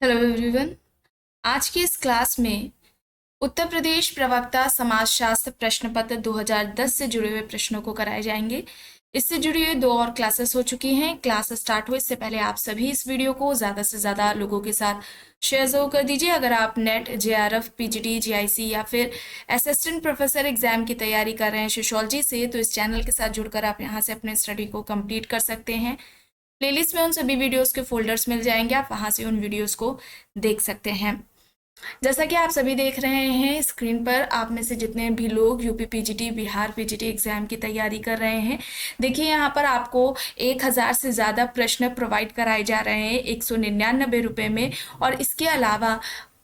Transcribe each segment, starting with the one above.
Hello everyone. आज की इस क्लास में उत्तर प्रदेश प्रवक्ता समाजशास्त्र प्रश्न पत्र 2010 से जुड़े हुए प्रश्नों को कराए जाएंगे। इससे जुड़ी हुई दो और क्लासेस हो चुकी हैं। क्लास स्टार्ट हो इससे पहले आप सभी इस वीडियो को ज़्यादा से ज़्यादा लोगों के साथ शेयर जरूर कर दीजिए। अगर आप नेट जेआरएफ पीजीटी जीआईसी या फिर असिस्टेंट प्रोफेसर एग्जाम की तैयारी कर रहे हैं सोशियोलॉजी से, तो इस चैनल के साथ जुड़कर आप यहाँ से अपने स्टडी को कंप्लीट कर सकते हैं। प्लेलिस्ट में उन सभी वीडियोस के फोल्डर्स मिल जाएंगे, आप वहां से उन वीडियोस को देख सकते हैं। जैसा कि आप सभी देख रहे हैं स्क्रीन पर, आप में से जितने भी लोग UP PGT Bihar PGT exam की तैयारी कर रहे हैं, देखिए यहाँ पर आपको 1000 से ज़्यादा प्रश्न प्रोवाइड कराए जा रहे हैं 199 रुपये में। और इसके अलावा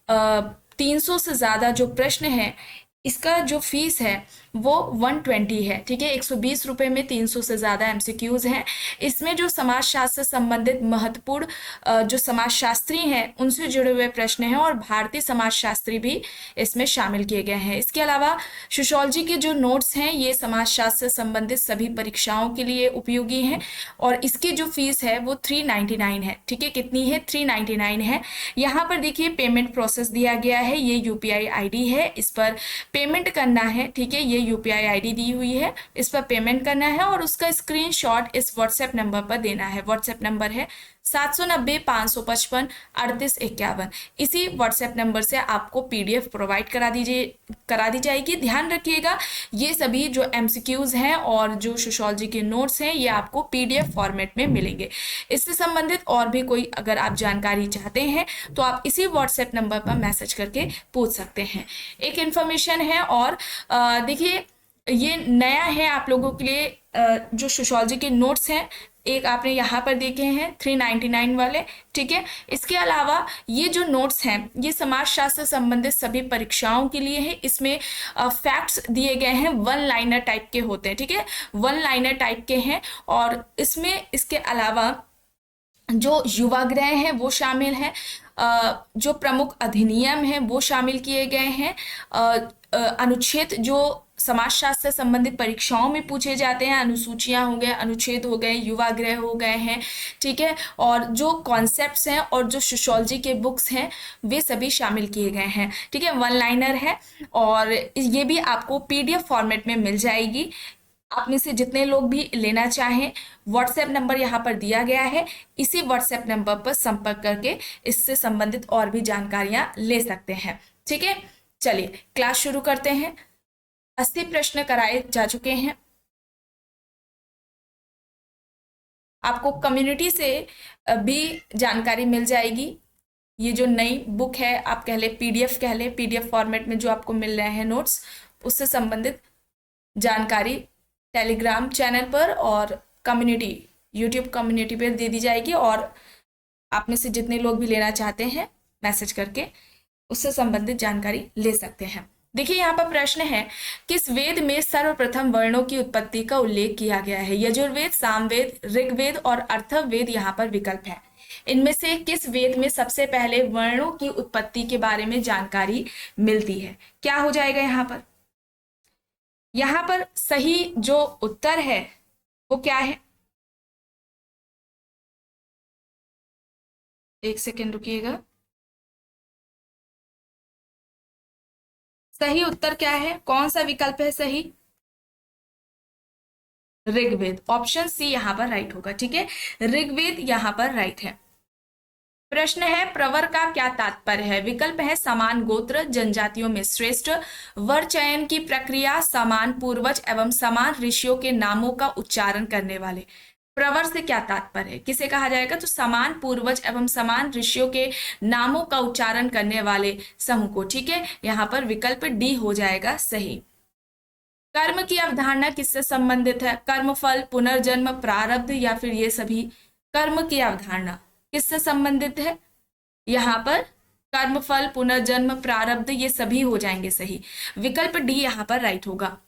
300 से ज़्यादा जो प्रश्न हैं, इसका जो फीस है वो 120 है। ठीक है, 120 रुपये में 300 से ज़्यादा एमसीक्यूज हैं। इसमें जो समाजशास्त्र से संबंधित महत्वपूर्ण जो समाजशास्त्री हैं उनसे जुड़े हुए प्रश्न हैं, और भारतीय समाजशास्त्री भी इसमें शामिल किए गए हैं। इसके अलावा सोशियोलॉजी के जो नोट्स हैं ये समाजशास्त्र से संबंधित सभी परीक्षाओं के लिए उपयोगी हैं, और इसकी जो फीस है वो 399 है। ठीक है, कितनी है? 399 है। यहाँ पर देखिए पेमेंट प्रोसेस दिया गया है, ये यूपीआई आईडी है, इस पर पेमेंट करना है। ठीक है, ये यूपीआई आईडी दी हुई है, इस पर पेमेंट करना है और उसका स्क्रीनशॉट इस व्हाट्सएप नंबर पर देना है। व्हाट्सएप नंबर है 790-555-3851। इसी व्हाट्सएप नंबर से आपको पीडीएफ प्रोवाइड करा दी जाएगी। ध्यान रखिएगा, ये सभी जो एमसीक्यूज हैं और जो सोशियोलॉजी के नोट्स हैं ये आपको पीडीएफ फॉर्मेट में मिलेंगे। इससे संबंधित और भी कोई अगर आप जानकारी चाहते हैं तो आप इसी व्हाट्सएप नंबर पर मैसेज करके पूछ सकते हैं। एक इन्फॉर्मेशन है और देखिए ये नया है आप लोगों के लिए, जो सोशियोलॉजी के नोट्स हैं एक आपने यहाँ पर देखे हैं 399 वाले। ठीक है, इसके अलावा ये जो नोट्स हैं ये समाजशास्त्र संबंधित सभी परीक्षाओं के लिए है। इसमें फैक्ट्स दिए गए हैं, वन लाइनर टाइप के होते हैं। ठीक है, वन लाइनर टाइप के हैं, और इसमें इसके अलावा जो युवागृह हैं वो शामिल हैं, जो प्रमुख अधिनियम हैं वो शामिल किए गए हैं, अनुच्छेद जो समाजशास्त्र से संबंधित परीक्षाओं में पूछे जाते हैं, अनुसूचियां हो गए, अनुच्छेद हो गए, युवागृह हो गए हैं। ठीक है, और जो कॉन्सेप्ट्स हैं और जो सोशियोलॉजी के बुक्स हैं वे सभी शामिल किए गए हैं। ठीक है, वन लाइनर है और ये भी आपको पीडीएफ फॉर्मेट में मिल जाएगी। आप में से जितने लोग भी लेना चाहें, व्हाट्सएप नंबर यहाँ पर दिया गया है, इसी व्हाट्सएप नंबर पर संपर्क करके इससे संबंधित और भी जानकारियां ले सकते हैं। ठीक है, चलिए क्लास शुरू करते हैं। 80 प्रश्न कराए जा चुके हैं। आपको कम्युनिटी से भी जानकारी मिल जाएगी। ये जो नई बुक है, आप कह ले पीडीएफ कह ले, पीडीएफ फॉर्मेट में जो आपको मिल रहे हैं नोट्स, उससे संबंधित जानकारी टेलीग्राम चैनल पर और कम्युनिटी यूट्यूब कम्युनिटी पर दे दी जाएगी। और आप में से जितने लोग भी लेना चाहते हैं मैसेज करके उससे संबंधित जानकारी ले सकते हैं। देखिए यहाँ पर प्रश्न है, किस वेद में सर्वप्रथम वर्णों की उत्पत्ति का उल्लेख किया गया है? यजुर्वेद, सामवेद, ऋग्वेद और अथर्ववेद यहाँ पर विकल्प है। इनमें से किस वेद में सबसे पहले वर्णों की उत्पत्ति के बारे में जानकारी मिलती है? क्या हो जाएगा यहाँ पर? यहाँ पर सही जो उत्तर है वो क्या है? एक सेकेंड रुकिएगा। सही उत्तर क्या है? कौन सा विकल्प है सही? ऋग्वेद, ऑप्शन सी यहाँ पर राइट होगा। ठीक है, ऋग्वेद यहाँ पर राइट है। प्रश्न है, प्रवर का क्या तात्पर्य है? विकल्प है समान गोत्र, जनजातियों में श्रेष्ठ, वर चयन की प्रक्रिया, समान पूर्वज एवं समान ऋषियों के नामों का उच्चारण करने वाले। प्रवर से क्या तात्पर्य है, किसे कहा जाएगा? तो समान पूर्वज एवं समान ऋषियों के नामों का उच्चारण करने वाले समूह को। ठीक है, यहाँ पर विकल्प डी हो जाएगा सही। कर्म की अवधारणा किससे संबंधित है? कर्मफल, पुनर्जन्म, प्रारब्ध या फिर ये सभी? कर्म की अवधारणा किससे संबंधित है? यहाँ पर कर्मफल, पुनर्जन्म, प्रारब्ध ये सभी हो जाएंगे सही। विकल्प डी यहाँ पर राइट होगा।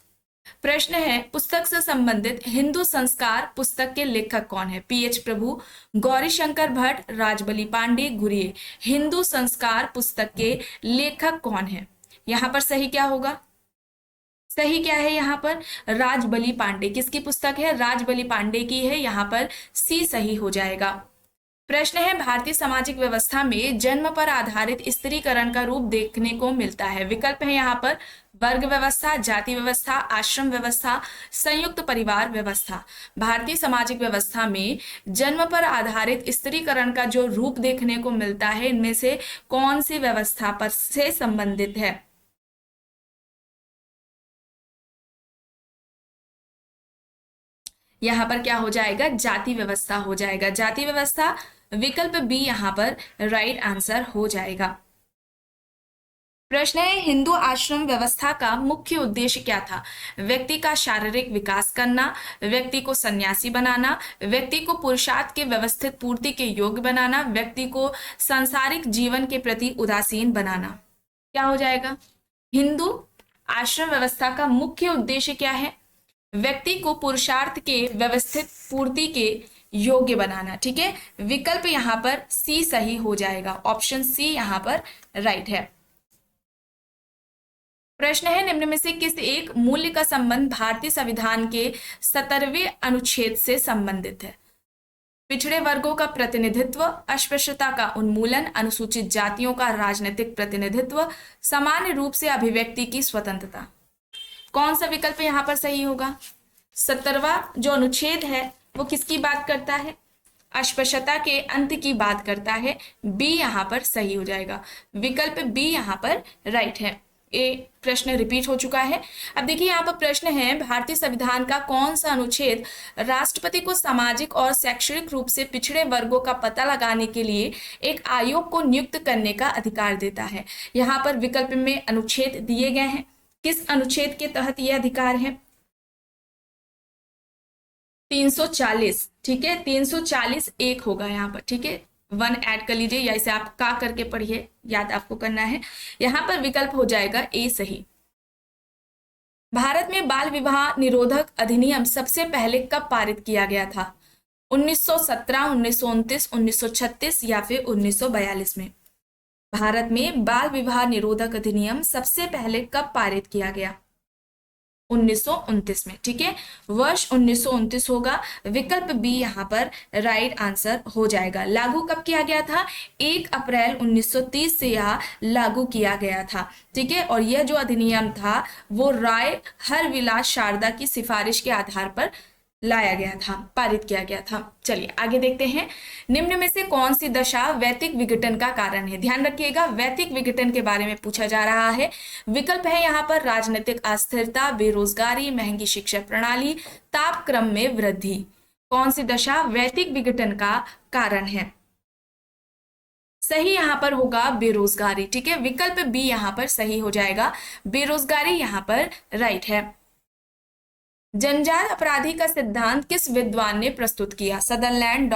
प्रश्न है, पुस्तक से संबंधित हिंदू संस्कार पुस्तक के लेखक कौन है? पीएच प्रभु, गौरीशंकर भट्ट, राजबली पांडे, घुरिये। हिंदू संस्कार पुस्तक के लेखक कौन है? यहाँ पर सही क्या होगा? सही क्या है यहाँ पर? राजबली पांडे। किसकी पुस्तक है? राजबली पांडे की है। यहाँ पर सी सही हो जाएगा। प्रश्न है, भारतीय सामाजिक व्यवस्था में जन्म पर आधारित स्त्रीकरण का रूप देखने को मिलता है। विकल्प है यहाँ पर वर्ग व्यवस्था, जाति व्यवस्था, आश्रम व्यवस्था, संयुक्त परिवार व्यवस्था। भारतीय सामाजिक व्यवस्था में जन्म पर आधारित स्त्रीकरण का जो रूप देखने को मिलता है, इनमें से कौन सी व्यवस्था पर से संबंधित है? यहाँ पर क्या हो जाएगा? जाति व्यवस्था हो जाएगा। जाति व्यवस्था, विकल्प बी यहाँ पर राइट आंसर हो जाएगा। प्रश्न है, हिंदू आश्रम व्यवस्था का मुख्य उद्देश्य क्या था? व्यक्ति का शारीरिक विकास करना, व्यक्ति को सन्यासी बनाना, व्यक्ति को पुरुषार्थ के व्यवस्थित पूर्ति के योग्य बनाना, व्यक्ति को सांसारिक जीवन के प्रति उदासीन बनाना। क्या हो जाएगा? हिंदू आश्रम व्यवस्था का मुख्य उद्देश्य क्या है? व्यक्ति को पुरुषार्थ के व्यवस्थित पूर्ति के योग्य बनाना। ठीक है, विकल्प यहाँ पर सी सही हो जाएगा। ऑप्शन सी यहाँ पर राइट है। प्रश्न है, निम्न में से किस एक मूल्य का संबंध भारतीय संविधान के 17वें अनुच्छेद से संबंधित है? पिछड़े वर्गों का प्रतिनिधित्व, अस्पृश्यता का उन्मूलन, अनुसूचित जातियों का राजनीतिक प्रतिनिधित्व, सामान्य रूप से अभिव्यक्ति की स्वतंत्रता। कौन सा विकल्प यहाँ पर सही होगा? 17वां जो अनुच्छेद है वो किसकी बात करता है? अस्पृश्यता के अंत की बात करता है। बी यहाँ पर सही हो जाएगा। विकल्प बी यहाँ पर राइट है। ये प्रश्न रिपीट हो चुका है। अब देखिए यहाँ पर प्रश्न है, भारतीय संविधान का कौन सा अनुच्छेद राष्ट्रपति को सामाजिक और शैक्षणिक रूप से पिछड़े वर्गों का पता लगाने के लिए एक आयोग को नियुक्त करने का अधिकार देता है? यहाँ पर विकल्प में अनुच्छेद दिए गए हैं। किस अनुच्छेद के तहत यह अधिकार है? 340। ठीक है, 340 एक होगा यहाँ पर। ठीक है, 1 ऐड कर लीजिए या इसे आप का करके पढ़िए, याद आपको करना है। यहाँ पर विकल्प हो जाएगा ए सही। भारत में बाल विवाह निरोधक अधिनियम सबसे पहले कब पारित किया गया था? 1917, 1929, 1936 या फिर 1942 में? भारत में बाल विवाह निरोधक अधिनियम सबसे पहले कब पारित किया गया? 1929 में। ठीक है, वर्ष 1929 होगा। विकल्प बी यहाँ पर राइट आंसर हो जाएगा। लागू कब किया गया था? 1 अप्रैल 1930 से यह लागू किया गया था। ठीक है, और यह जो अधिनियम था वो राय हरविलास शारदा की सिफारिश के आधार पर लाया गया था, पारित किया गया था। चलिए आगे देखते हैं। निम्न में से कौन सी दशा वैश्विक विघटन का कारण है? ध्यान रखिएगा, वैश्विक विघटन के बारे में पूछा जा रहा है। विकल्प है यहाँ पर राजनीतिक अस्थिरता, बेरोजगारी, महंगी शिक्षा प्रणाली, तापक्रम में वृद्धि। कौन सी दशा वैश्विक विघटन का कारण है? सही यहाँ पर होगा बेरोजगारी। ठीक है, विकल्प बी यहाँ पर सही हो जाएगा। बेरोजगारी यहाँ पर राइट है। जन्मजात अपराधी का सिद्धांत किस विद्वान ने प्रस्तुत किया? Sutherland,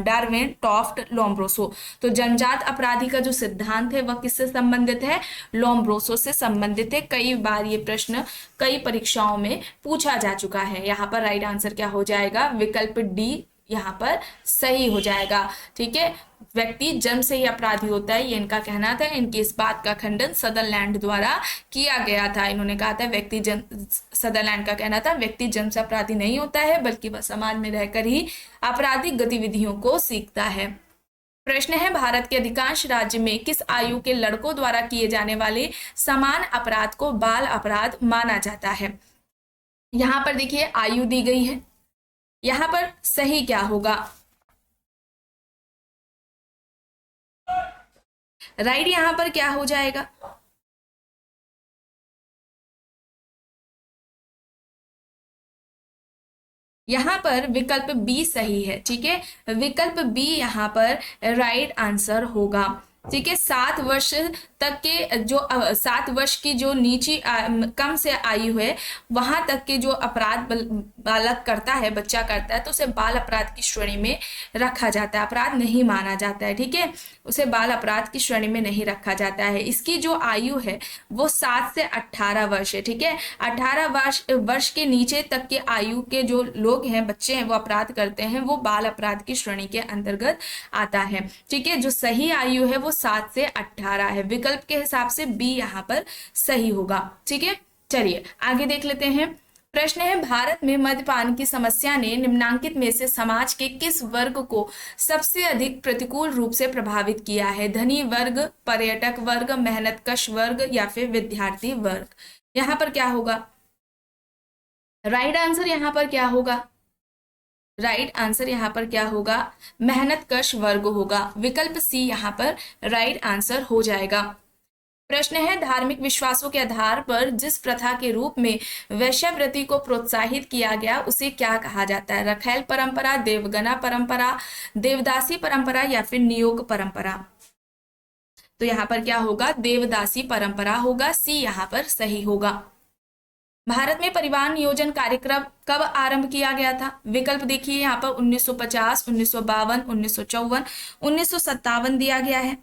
Darwin, Taft, Lombroso. तो जन्मजात अपराधी का जो सिद्धांत है वह किससे संबंधित है? लोम्ब्रोसो से संबंधित है। कई बार ये प्रश्न कई परीक्षाओं में पूछा जा चुका है। यहाँ पर राइट आंसर क्या हो जाएगा? विकल्प डी यहाँ पर सही हो जाएगा। ठीक है, व्यक्ति जन्म से ही अपराधी होता है, ये इनका कहना था। इनकी इस बात का खंडन सदरलैंड द्वारा किया गया था। इन्होंने कहा था सदरलैंड का कहना था व्यक्ति जन्म से अपराधी नहीं होता है, बल्कि वह समाज में रहकर ही आपराधिक गतिविधियों को सीखता है। प्रश्न है, भारत के अधिकांश राज्य में किस आयु के लड़कों द्वारा किए जाने वाले समान अपराध को बाल अपराध माना जाता है? यहाँ पर देखिए आयु दी गई है। यहाँ पर सही क्या होगा? राइट यहाँ पर क्या हो जाएगा? यहाँ पर विकल्प बी सही है। ठीक है, विकल्प बी यहाँ पर राइट आंसर होगा। ठीक है, 7 वर्ष तक के जो 7 वर्ष की जो नीची कम से आयु है वहां तक के जो अपराध बालक करता है, बच्चा करता है, तो उसे बाल अपराध की श्रेणी में रखा जाता है, अपराध नहीं माना जाता है। ठीक है, उसे बाल अपराध की श्रेणी में नहीं रखा जाता है। इसकी जो आयु है वो 7 से 18 वर्ष है। ठीक है, 18 वर्ष के नीचे तक के आयु के जो लोग हैं, बच्चे हैं, वो अपराध करते हैं, वो बाल अपराध की श्रेणी के अंतर्गत आता है। ठीक है, जो सही आयु है वो 7 से 18 है। विकल्प के हिसाब से बी यहाँ पर सही होगा। ठीक है, चलिए आगे देख लेते हैं। प्रश्न है, भारत में मद्यपान की समस्या ने निम्नांकित में से समाज के किस वर्ग को सबसे अधिक प्रतिकूल रूप से प्रभावित किया है? धनी वर्ग, पर्यटक वर्ग, मेहनतकश वर्ग या फिर विद्यार्थी वर्ग? यहाँ पर क्या होगा? राइट आंसर यहाँ पर क्या होगा? राइट आंसर यहाँ पर क्या होगा? मेहनतकश वर्ग होगा। विकल्प सी यहाँ पर राइट आंसर हो जाएगा। प्रश्न है, धार्मिक विश्वासों के आधार पर जिस प्रथा के रूप में वैश्यावृत्ति को प्रोत्साहित किया गया उसे क्या कहा जाता है? रखैल परंपरा, देवगना परंपरा, देवदासी परंपरा या फिर नियोग परंपरा? तो यहाँ पर क्या होगा? देवदासी परंपरा होगा। सी यहाँ पर सही होगा। भारत में परिवार नियोजन कार्यक्रम कब आरंभ किया गया था? विकल्प देखिए यहाँ पर 1950, 1952, 1954, 1957 दिया गया है।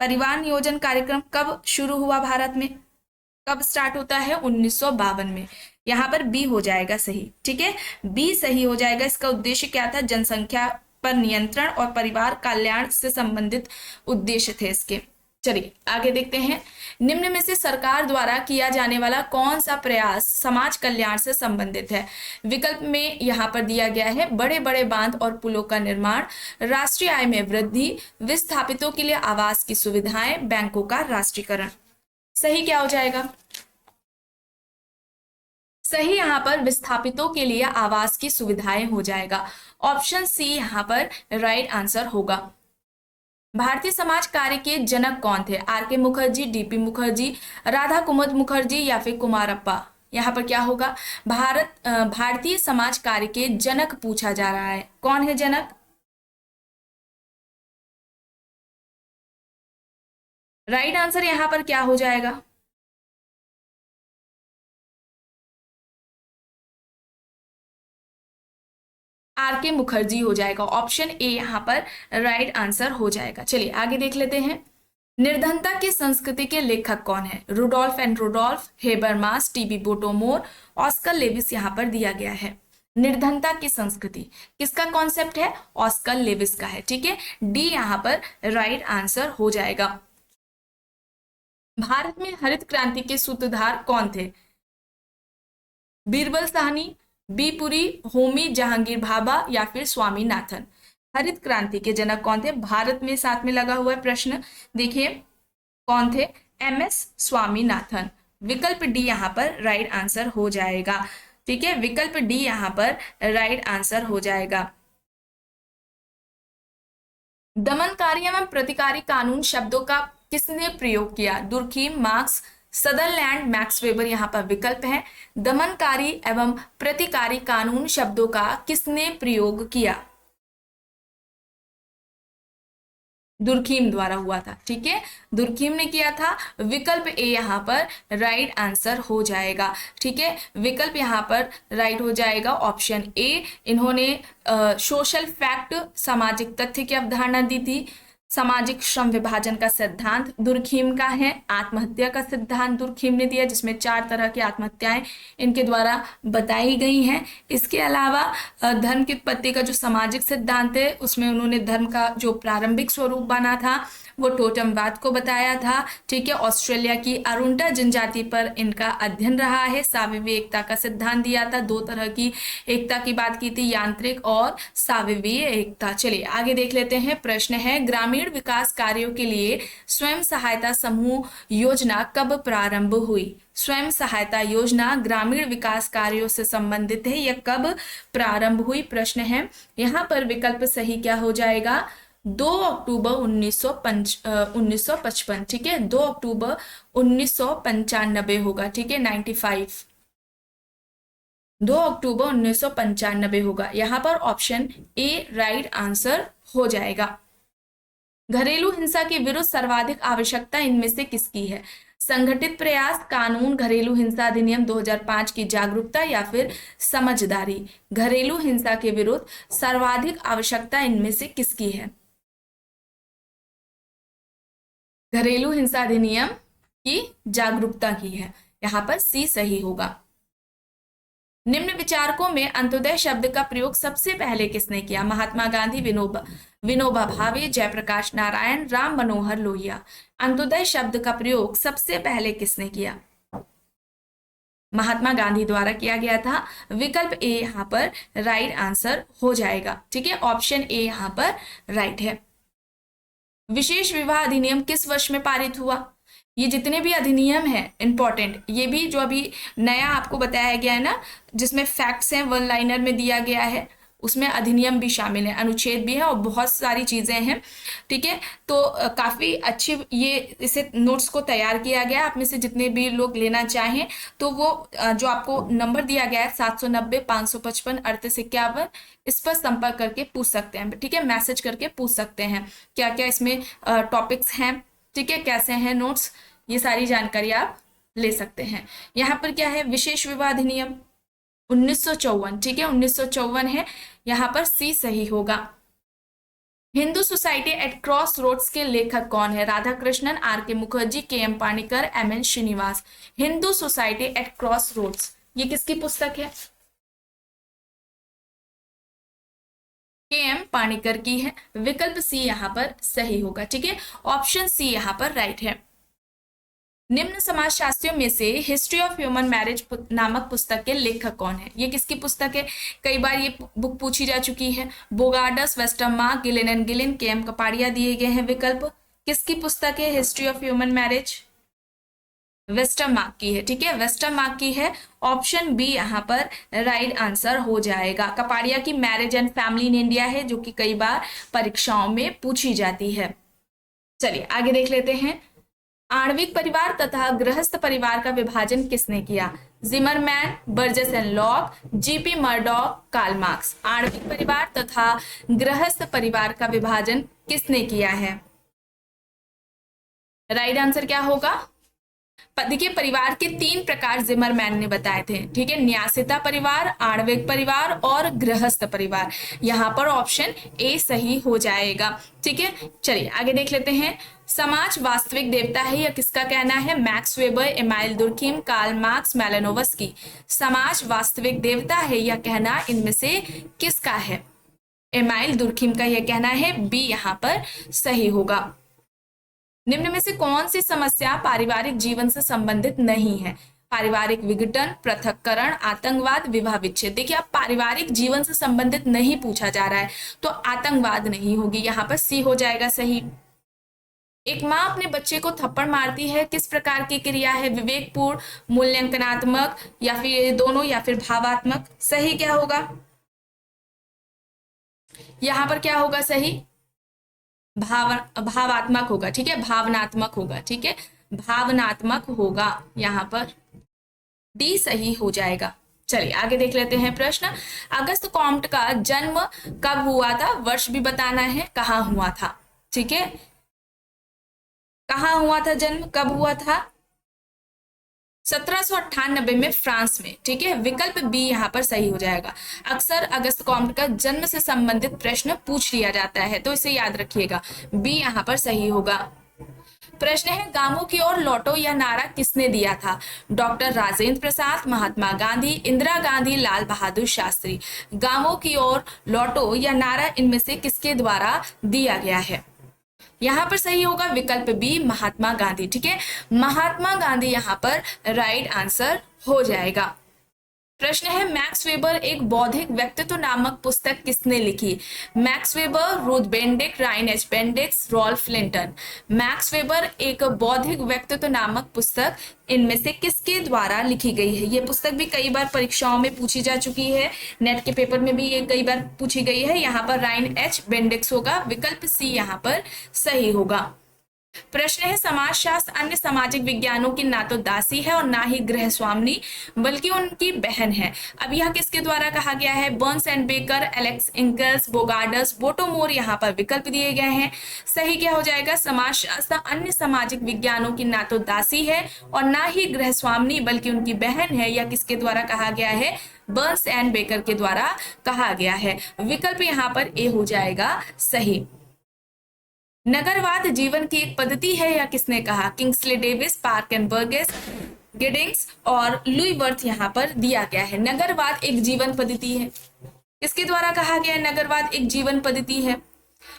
परिवार नियोजन कार्यक्रम कब शुरू हुआ भारत में? कब स्टार्ट होता है? 1952 में। यहाँ पर बी हो जाएगा सही। ठीक है, बी सही हो जाएगा। इसका उद्देश्य क्या था? जनसंख्या पर नियंत्रण और परिवार कल्याण से संबंधित उद्देश्य थे इसके। चलिए आगे देखते हैं। निम्न में से सरकार द्वारा किया जाने वाला कौन सा प्रयास समाज कल्याण से संबंधित है? विकल्प में यहाँ पर दिया गया है, बड़े बड़े बांध और पुलों का निर्माण, राष्ट्रीय आय में वृद्धि, विस्थापितों के लिए आवास की सुविधाएं, बैंकों का राष्ट्रीयकरण। सही क्या हो जाएगा? सही यहाँ पर विस्थापितों के लिए आवास की सुविधाएं हो जाएगा। ऑप्शन सी यहाँ पर राइट आंसर होगा। भारतीय समाज कार्य के जनक कौन थे? Are K Mukherjee, DP Mukherjee, Radha कुमुद मुखर्जी या फिर कुमारप्पा? यहाँ पर क्या होगा? भारतीय समाज कार्य के जनक पूछा जा रहा है। कौन है जनक? राइट आंसर यहाँ पर क्या हो जाएगा? आर के मुखर्जी हो जाएगा। ऑप्शन ए यहाँ पर राइट आंसर हो जाएगा। चलिए आगे देख लेते हैं। निर्धनता की संस्कृति के लेखक कौन है? Rudolph and Rudolph, Habermas, TB Bottomore, Oscar Lewis यहाँ पर दिया गया है। निर्धनता की संस्कृति किसका कॉन्सेप्ट है? ऑस्कर लेविस का है। ठीक है, डी यहाँ पर राइट आंसर हो जाएगा। भारत में हरित क्रांति के सूत्रधार कौन थे? बीरबल साहनी, बी पुरी, होमी जहांगीर भाभा या फिर स्वामीनाथन? हरित क्रांति के जनक कौन थे? भारत में साथ में लगा हुआ है प्रश्न, देखिए कौन थे? M S Swaminathan. विकल्प डी यहाँ पर राइट आंसर हो जाएगा। ठीक है, विकल्प डी यहाँ पर राइट आंसर हो जाएगा। दमनकारी एवं प्रतिकारी कानून शब्दों का किसने प्रयोग किया? Durkheim, marks, Sutherland, max weber यहाँ पर विकल्प है। दमनकारी एवं प्रतिकारी कानून शब्दों का किसने प्रयोग किया? दुर्खीम द्वारा हुआ था। ठीक है, दुर्खीम ने किया था। विकल्प ए यहाँ पर राइट आंसर हो जाएगा। ठीक है, विकल्प यहाँ पर राइट हो जाएगा। Option A. इन्होंने सोशल फैक्ट, सामाजिक तथ्य की अवधारणा दी थी। सामाजिक श्रम विभाजन का सिद्धांत दुर्खीम का है। आत्महत्या का सिद्धांत दुर्खीम ने दिया, जिसमें 4 तरह की आत्महत्याएं इनके द्वारा बताई गई हैं। इसके अलावा धर्म की उत्पत्ति का जो सामाजिक सिद्धांत है, उसमें उन्होंने धर्म का जो प्रारंभिक स्वरूप बना था वो टोटमवाद को बताया था। ठीक है, ऑस्ट्रेलिया की अरुंडा जनजाति पर इनका अध्ययन रहा है। साविवी एकता का सिद्धांत दिया था। 2 तरह की एकता की बात की थी, यांत्रिक और साविवीय एकता। चलिए आगे देख लेते हैं। प्रश्न है, ग्रामीण विकास कार्यों के लिए स्वयं सहायता समूह योजना कब प्रारंभ हुई? स्वयं सहायता योजना ग्रामीण विकास कार्यों से संबंधित है, यह कब प्रारंभ हुई? प्रश्न है, यहाँ पर विकल्प सही क्या हो जाएगा? 2 अक्टूबर 1955। ठीक है, 2 अक्टूबर 1995 होगा। ठीक है, 95, 2 अक्टूबर 1995 होगा। यहाँ पर ऑप्शन ए राइट आंसर हो जाएगा। घरेलू हिंसा के विरुद्ध सर्वाधिक आवश्यकता इनमें से किसकी है? संगठित प्रयास, कानून, घरेलू हिंसा अधिनियम 2005 की जागरूकता या फिर समझदारी? घरेलू हिंसा के विरुद्ध सर्वाधिक आवश्यकता इनमें से किसकी है? घरेलू हिंसा अधिनियम की जागरूकता की है। यहाँ पर सी सही होगा। निम्न विचारकों में अंत्योदय शब्द का प्रयोग सबसे पहले किसने किया? महात्मा गांधी, विनोबा भावे, जयप्रकाश नारायण, राम मनोहर लोहिया? अंत्योदय शब्द का प्रयोग सबसे पहले किसने किया? महात्मा गांधी द्वारा किया गया था। विकल्प ए यहाँ पर राइट आंसर हो जाएगा। ठीक है, ऑप्शन ए यहाँ पर राइट है। विशेष विवाह अधिनियम किस वर्ष में पारित हुआ? ये जितने भी अधिनियम है इंपॉर्टेंट, ये भी जो अभी नया आपको बताया गया है ना, जिसमें फैक्ट्स हैं वन लाइनर में दिया गया है, उसमें अधिनियम भी शामिल है, अनुच्छेद भी है और बहुत सारी चीजें हैं। ठीक है, तो काफी अच्छी ये इसे नोट्स को तैयार किया गया। आप में से जितने भी लोग लेना चाहें तो वो जो आपको नंबर दिया गया है 790-555-3851, इस पर संपर्क करके पूछ सकते हैं। ठीक है, मैसेज करके पूछ सकते हैं क्या क्या इसमें टॉपिक्स हैं। ठीक है, कैसे हैं नोट्स, ये सारी जानकारी आप ले सकते हैं। यहाँ पर क्या है, विशेष विवाह अधिनियम 1954। ठीक है, 1954 है, यहाँ पर सी सही होगा। Hindu society at crossroads के लेखक कौन है? Radha Krishnan, are K Mukherjee, K M Panikkar, M N Srinivas. Hindu society at crossroads ये किसकी पुस्तक है? के एम पाणिकर की है। विकल्प सी यहाँ पर सही होगा। ठीक है, ऑप्शन सी यहाँ पर राइट है। निम्न समाजशास्त्रियों में से हिस्ट्री ऑफ ह्यूमन मैरिज नामक पुस्तक के लेखक कौन है? ये किसकी पुस्तक है? कई बार ये बुक पूछी जा चुकी है। Bogardus, Westermarck, Ghislaine and Ghislaine, के एम कपाड़िया दिए गए हैं विकल्प। किसकी पुस्तक है history of human marriage? Westermarck की है। ठीक है, वेस्टरमार्क की है। ऑप्शन बी यहाँ पर राइट आंसर हो जाएगा। कपाड़िया की marriage and family in India है, जो कि कई बार परीक्षाओं में पूछी जाती है। चलिए आगे देख लेते हैं। आणविक परिवार तथा गृहस्थ परिवार का विभाजन किसने किया? Zimmerman, Burgess and Locke, G P Murdock, Karl Marx. आणविक परिवार तथा गृहस्थ परिवार का विभाजन किसने किया है? राइट आंसर क्या होगा? देखिए, परिवार के 3 प्रकार जिमरमैन ने बताए थे। ठीक है, न्यासिता परिवार, आणविक परिवार और गृहस्थ परिवार। यहाँ पर ऑप्शन ए सही हो जाएगा। ठीक है, चलिए आगे देख लेते हैं। समाज वास्तविक देवता है, यह किसका कहना है? Max Weber, Emile Durkheim, Karl Marx, Malinowski. समाज वास्तविक देवता है, यह कहना इनमें से किसका है? एमाइल दुर्खिम का यह कहना है। बी यहाँ पर सही होगा। निम्न में से कौन सी समस्या पारिवारिक जीवन से संबंधित नहीं है? पारिवारिक विघटन, पृथक्करण, आतंकवाद, विवाह विच्छेद। देखिए, आप पारिवारिक जीवन से संबंधित नहीं पूछा जा रहा है तो आतंकवाद नहीं होगी, यहाँ पर सी हो जाएगा सही। एक माँ अपने बच्चे को थप्पड़ मारती है, किस प्रकार की क्रिया है? विवेकपूर्ण, मूल्यांकनात्मक, या फिर दोनों, या फिर भावात्मक। सही क्या होगा? यहाँ पर क्या होगा सही? भावात्मक होगा। ठीक है, भावनात्मक होगा। ठीक है, भावनात्मक होगा, यहाँ पर डी सही हो जाएगा। चलिए आगे देख लेते हैं प्रश्न। अगस्त कॉम्ट का जन्म कब हुआ था? वर्ष भी बताना है, कहाँ हुआ था। ठीक है, कहाँ हुआ था जन्म, कब हुआ था? 1798 में फ्रांस में। ठीक है, विकल्प बी यहाँ पर सही हो जाएगा। अक्सर अगस्त कॉम्ट का जन्म से संबंधित प्रश्न पूछ लिया जाता है, तो इसे याद रखिएगा। बी यहाँ पर सही होगा। प्रश्न है, गांवों की ओर लौटो यह नारा किसने दिया था? डॉक्टर राजेंद्र प्रसाद, महात्मा गांधी, इंदिरा गांधी, लाल बहादुर शास्त्री। गांवों की ओर लौटो यह नारा इनमें से किसके द्वारा दिया गया है? यहाँ पर सही होगा विकल्प बी, महात्मा गांधी। ठीक है, महात्मा गांधी यहाँ पर राइट आंसर हो जाएगा। प्रश्न है, मैक्स वेबर एक बौद्धिक व्यक्तित्व नामक पुस्तक किसने लिखी? Max Weber, Ruth Benedict, Reinhard Bendix, Ralph Linton. Max Weber एक बौद्धिक व्यक्तित्व नामक पुस्तक इनमें से किसके द्वारा लिखी गई है? ये पुस्तक भी कई बार परीक्षाओं में पूछी जा चुकी है, नेट के पेपर में भी ये कई बार पूछी गई है। यहाँ पर राइन एच बेंडिक्स होगा। विकल्प सी यहाँ पर सही होगा। प्रश्न है, समाजशास्त्र अन्य सामाजिक विज्ञानों की ना तो दासी है और ना ही गृह स्वामिनी, बल्कि उनकी बहन है। अब यह किसके द्वारा कहा गया है? Barnes and Becker, Alex Inkeles, Bogardus, Bottomore. यहाँ पर विकल्प दिए गए हैं। सही क्या हो जाएगा? समाजशास्त्र अन्य सामाजिक विज्ञानों की ना तो दासी है और ना ही गृह स्वामिनी, बल्कि उनकी बहन है। यह किसके द्वारा कहा गया है? बर्न्स एंड बेकर के द्वारा कहा गया है। विकल्प यहाँ पर ए हो जाएगा सही। नगरवाद जीवन की एक पद्धति है, या किसने कहा? Kingsley Davis, park and Burgess, Giddings और लुई वर्थ यहाँ पर दिया गया है। नगरवाद एक जीवन पद्धति है। किसके द्वारा कहा गया है नगरवाद एक जीवन पद्धति है?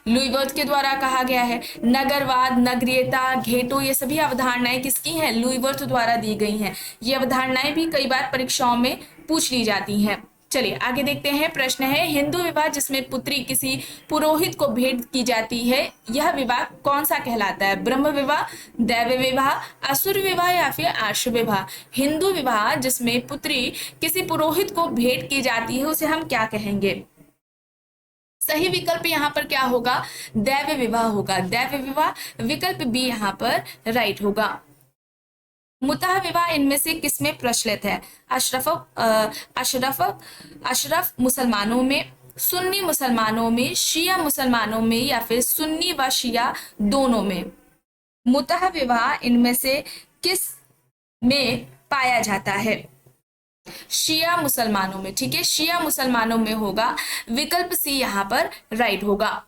लुई वर्थ के द्वारा कहा गया है। नगरवाद, नगरीयता, घेटो, ये सभी अवधारणाएं किसकी हैं? लुई वर्थ द्वारा दी गई हैं। ये अवधारणाएं भी कई बार परीक्षाओं में पूछ ली जाती हैं। चलिए आगे देखते हैं। प्रश्न है हिंदू विवाह जिसमें पुत्री किसी पुरोहित को भेंट की जाती है, यह विवाह कौन सा कहलाता है? ब्रह्म विवाह, दैव विवाह, असुर विवाह या फिर आर्ष विवाह? हिंदू विवाह जिसमें पुत्री किसी पुरोहित को भेंट की जाती है उसे हम क्या कहेंगे? सही विकल्प यहाँ पर क्या होगा? दैव विवाह होगा। दैव विवाह विकल्प बी यहाँ पर राइट होगा। मुतह विवाह इनमें से किसमें प्रचलित है? अशरफ मुसलमानों में, सुन्नी मुसलमानों में, शिया मुसलमानों में या फिर सुन्नी व शिया दोनों में? मुतह विवाह इनमें से किस में पाया जाता है? शिया मुसलमानों में। ठीक है, शिया मुसलमानों में होगा। विकल्प सी यहाँ पर राइट होगा।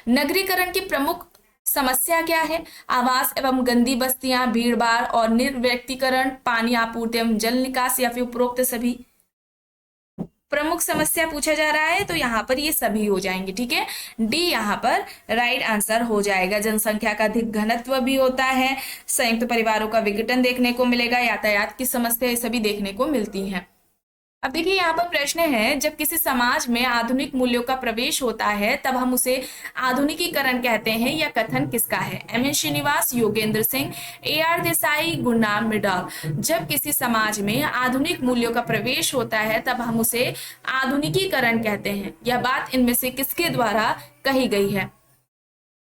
नगरीकरण की प्रमुख समस्या क्या है? आवास एवं गंदी बस्तियां, भीड़ भाड़ और निर्व्यक्तिकरण, पानी आपूर्ति एवं जल निकास या फिर उपरोक्त सभी? प्रमुख समस्या पूछा जा रहा है तो यहाँ पर ये सभी हो जाएंगे। ठीक है, डी यहाँ पर राइट आंसर हो जाएगा। जनसंख्या का अधिक घनत्व भी होता है, संयुक्त परिवारों का विघटन देखने को मिलेगा, यातायात की समस्या, ये सभी देखने को मिलती हैं। अब देखिए यहाँ पर प्रश्न है, जब किसी समाज में आधुनिक मूल्यों का प्रवेश होता है तब हम उसे आधुनिकीकरण कहते हैं। यह कथन किसका है? M N Srinivas, Yogendra Singh, A R Desai, गुरनाम मृडाल। जब किसी समाज में आधुनिक मूल्यों का प्रवेश होता है तब हम उसे आधुनिकीकरण कहते हैं। यह बात इनमें से किसके द्वारा कही गई है?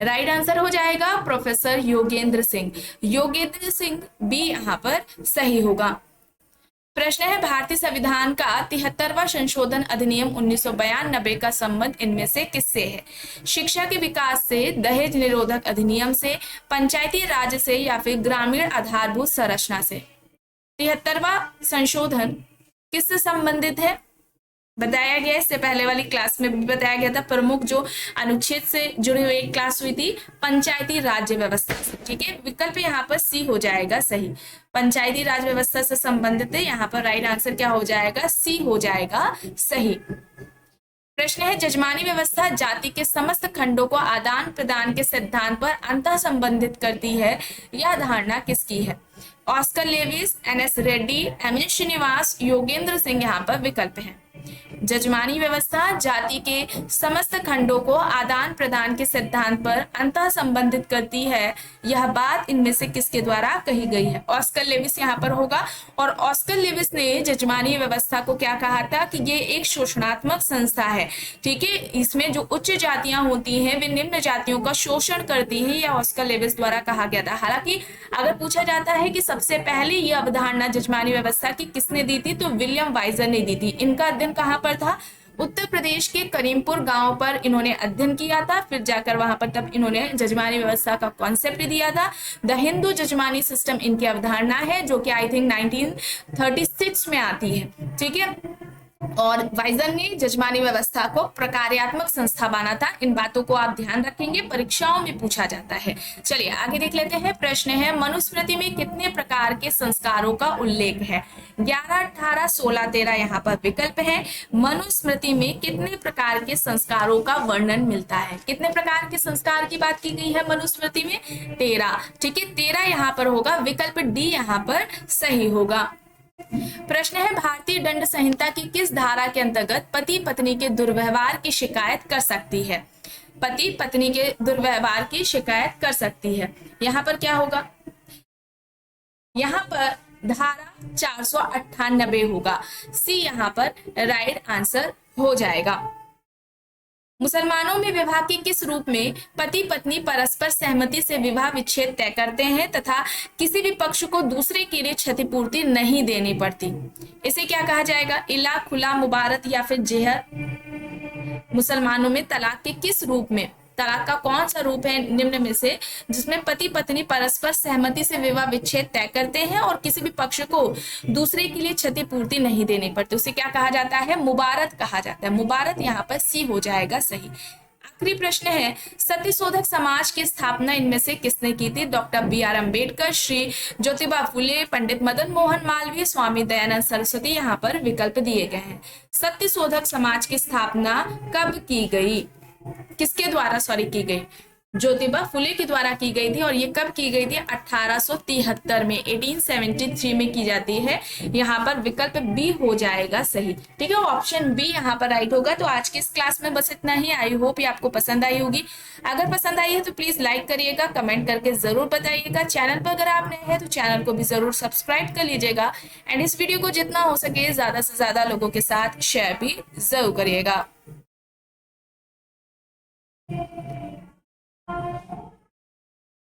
राइट आंसर हो जाएगा प्रोफेसर योगेंद्र सिंह। योगेंद्र सिंह बी यहाँ पर सही होगा। प्रश्न है भारतीय संविधान का 73वां संशोधन अधिनियम 1992 का संबंध इनमें से किससे है? शिक्षा के विकास से, दहेज निरोधक अधिनियम से, पंचायती राज से या फिर ग्रामीण आधारभूत संरचना से? 73वां संशोधन किससे संबंधित है? बताया गया, इससे पहले वाली क्लास में भी बताया गया था। प्रमुख जो अनुच्छेद से जुड़ी हुई क्लास हुई थी पंचायती राज्य व्यवस्था से। ठीक है, विकल्प यहाँ पर सी हो जाएगा सही। पंचायती राज व्यवस्था से संबंधित है, यहाँ पर राइट आंसर क्या हो जाएगा? सी हो जाएगा सही। प्रश्न है जजमानी व्यवस्था जाति के समस्त खंडों को आदान प्रदान के सिद्धांत पर अंतः संबंधित करती है, यह धारणा किसकी है? Oscar Lewis, N S Reddy, M N Srinivas, Yogendra Singh यहाँ पर विकल्प है। जजमानी व्यवस्था जाति के समस्त खंडों को आदान प्रदान के सिद्धांत पर अंतः संबंधित करती है, यह बात इनमें से किसके द्वारा कही गई है? ऑस्कर लेविस यहाँ पर होगा। और ऑस्कर लेविस ने जजमानी व्यवस्था को क्या कहा था कि ये एक शोषणात्मक संस्था है। ठीक है, इसमें जो उच्च जातियां होती हैं वे निम्न जातियों का शोषण करती हैं, यह ऑस्कर लेविस द्वारा कहा गया था। हालांकि अगर पूछा जाता है कि सबसे पहले ये अवधारणा जजमानी व्यवस्था की किसने दी थी, तो विलियम वाइजर ने दी थी। इनका अध्ययन कहाँ पर था? उत्तर प्रदेश के करीमपुर गांव पर इन्होंने अध्ययन किया था। फिर जाकर वहां पर तब इन्होंने जजमानी व्यवस्था का कॉन्सेप्ट दिया था। द हिंदू जजमानी सिस्टम इनकी अवधारणा है, जो कि आई थिंक 1936 में आती है। ठीक है, और वाइजर ने जजमानी व्यवस्था को प्रकार्यात्मक संस्था माना था। इन बातों को आप ध्यान रखेंगे, परीक्षाओं में पूछा जाता है। चलिए आगे देख लेते हैं। प्रश्न है मनुस्मृति में कितने प्रकार के संस्कारों का उल्लेख है? 11, 18, 16, 13 यहाँ पर विकल्प है। मनुस्मृति में कितने प्रकार के संस्कारों का वर्णन मिलता है? कितने प्रकार के संस्कार की बात की गई है मनुस्मृति में? 13। ठीक है, 13 यहाँ पर होगा। विकल्प डी यहाँ पर सही होगा। प्रश्न है भारतीय दंड संहिता की किस धारा के अंतर्गत पति पत्नी के दुर्व्यवहार की शिकायत कर सकती है? पति पत्नी के दुर्व्यवहार की शिकायत कर सकती है। यहाँ पर क्या होगा? यहाँ पर धारा 498 होगा। सी यहाँ पर राइट आंसर हो जाएगा। मुसलमानों में विवाह के किस रूप में पति पत्नी परस्पर सहमति से विवाह विच्छेद तय करते हैं तथा किसी भी पक्ष को दूसरे के लिए क्षतिपूर्ति नहीं देनी पड़ती? इसे क्या कहा जाएगा? इला, खुला, मुबारत या फिर जेहर? मुसलमानों में तलाक के किस रूप में, तलाक का कौन सा रूप है निम्न में से जिसमें पति पत्नी परस्पर सहमति से विवाह विच्छेद तय करते हैं और किसी भी पक्ष को दूसरे के लिए क्षतिपूर्ति नहीं देनी पड़ती? उसे क्या कहा जाता है? मुबारत कहा जाता है। मुबारत यहाँ पर सी हो जाएगा सही। आखिरी प्रश्न है सत्यशोधक समाज की स्थापना इनमें से किसने की थी? Doctor B R Ambedkar, Shri Jyotiba Phule, Pandit Madan Mohan Malaviya, Swami Dayanand Saraswati यहाँ पर विकल्प दिए गए हैं। सत्यशोधक समाज की स्थापना कब की गई? किसके द्वारा सॉरी की गई, ज्योतिबा फुले के द्वारा की गई थी। और ये कब की गई थी, 1873 में, 1873 में की जाती है। यहाँ पर विकल्प बी हो जाएगा सही। ठीक है, ऑप्शन बी यहाँ पर राइट होगा। तो आज की इस क्लास में बस इतना ही। आई होप ये आपको पसंद आई होगी। अगर पसंद आई है तो प्लीज लाइक करिएगा, कमेंट करके जरूर बताइएगा। चैनल पर अगर आप नए हैं तो चैनल को भी जरूर सब्सक्राइब कर लीजिएगा। एंड इस वीडियो को जितना हो सके ज्यादा से ज्यादा लोगों के साथ शेयर भी जरूर करिएगा।